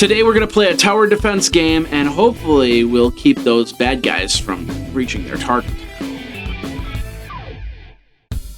Today we're going to play a tower defense game, and hopefully we'll keep those bad guys from reaching their target.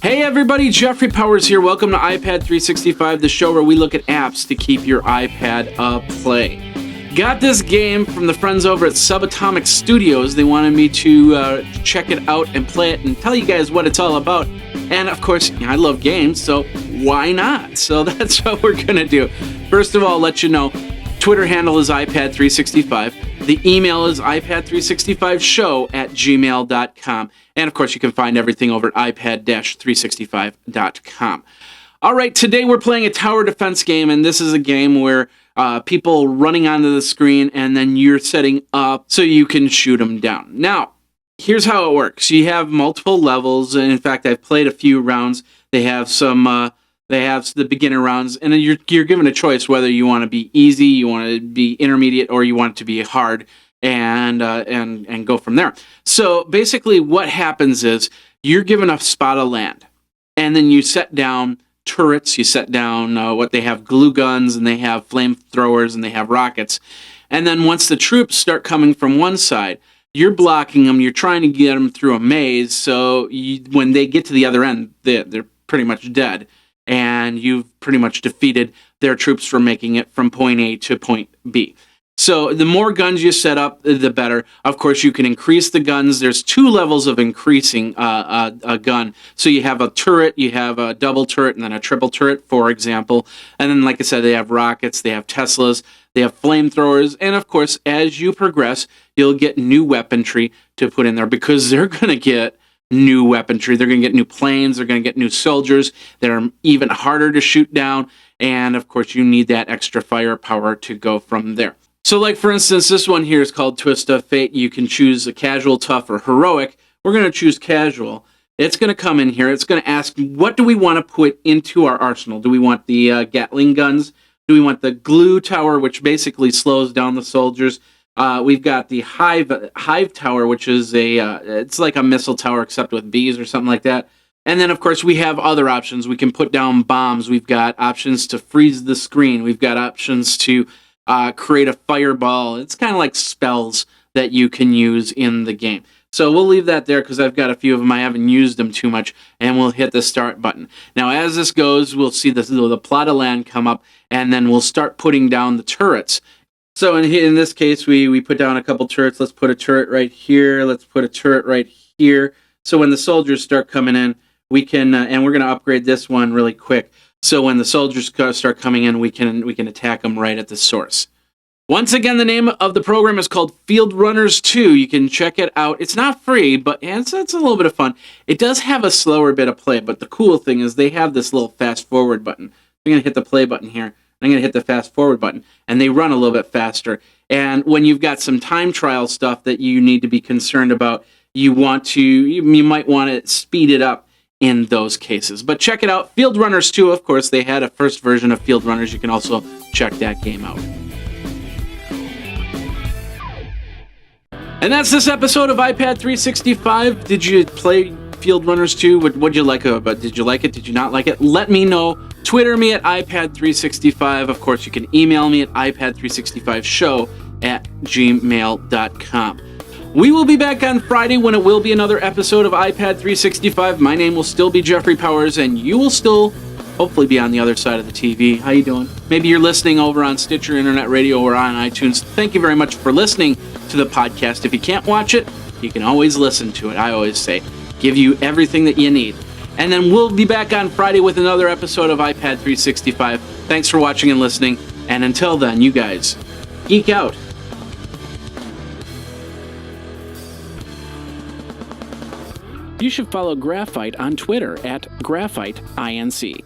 Hey everybody, Jeffrey Powers here. Welcome to iPad 365, the show where we look at apps to keep your iPad play. Got this game from the friends over at Subatomic Studios. They wanted me to check it out and play it and tell you guys what it's all about. And of course, I love games, so why not? So that's what we're going to do. First of all, let you know, Twitter handle is iPad365. The email is iPad365show@gmail.com. And of course, you can find everything over at iPad-365.com. All right, today we're playing a tower defense game, and this is a game where people running onto the screen, and then you're setting up so you can shoot them down. Now, here's how it works. You have multiple levels, and in fact, I've played a few rounds. They have the beginner rounds, and then you're given a choice whether you want to be easy, you want to be intermediate, or you want it to be hard, and go from there. So basically, what happens is you're given a spot of land, and then you set down turrets. You set down what they have glue guns, and they have flamethrowers, and they have rockets. And then once the troops start coming from one side, you're blocking them. You're trying to get them through a maze. So when they get to the other end, they're pretty much dead. And you've pretty much defeated their troops from making it from point A to point B. So the more guns you set up, the better. Of course, you can increase the guns. There's two levels of increasing a gun. So you have a turret, you have a double turret, and then a triple turret, for example. And then, like I said, they have rockets, they have Teslas, they have flamethrowers. And of course, as you progress, you'll get new weaponry to put in there, because they're going to get new weaponry. They're going to get new planes. They're going to get new soldiers that are even harder to shoot down. And of course, you need that extra firepower to go from there. So like, for instance, this one here is called Twist of Fate. You can choose a casual, tough, or heroic. We're going to choose casual. It's going to come in here. It's going to ask, what do we want to put into our arsenal? Do we want the Gatling guns? Do we want the glue tower, which basically slows down the soldiers? We've got the hive tower, which is it's like a missile tower except with bees or something like that. And then, of course, we have other options. We can put down bombs. We've got options to freeze the screen. We've got options to create a fireball. It's kind of like spells that you can use in the game. So we'll leave that there because I've got a few of them. I haven't used them too much, and we'll hit the start button. Now, as this goes, we'll see the plot of land come up, and then we'll start putting down the turrets. So in this case, we put down a couple turrets. Let's put a turret right here. Let's put a turret right here. So when the soldiers start coming in, we can, and we're going to upgrade this one really quick. So when the soldiers start coming in, we can attack them right at the source. Once again, the name of the program is called Fieldrunners 2. You can check it out. It's not free, but it's a little bit of fun. It does have a slower bit of play, but the cool thing is they have this little fast forward button. I'm going to hit the play button here. I'm going to hit the fast forward button, and they run a little bit faster. And when you've got some time trial stuff that you need to be concerned about, you might want to speed it up in those cases. But check it out. Fieldrunners 2, of course, they had a first version of Fieldrunners. You can also check that game out. And that's this episode of iPad 365. Did you play Fieldrunners 2? What'd you like about it? Did you like it? Did you not like it? Let me know. Twitter me at iPad365. Of course, you can email me at iPad365show@gmail.com. We will be back on Friday when it will be another episode of iPad 365. My name will still be Jeffrey Powers, and you will still hopefully be on the other side of the TV. How you doing? Maybe you're listening over on Stitcher Internet Radio or on iTunes. Thank you very much for listening to the podcast. If you can't watch it, you can always listen to it. I always say, give you everything that you need. And then we'll be back on Friday with another episode of iPad 365. Thanks for watching and listening. And until then, you guys, geek out. You should follow Graphite on Twitter at GraphiteINC.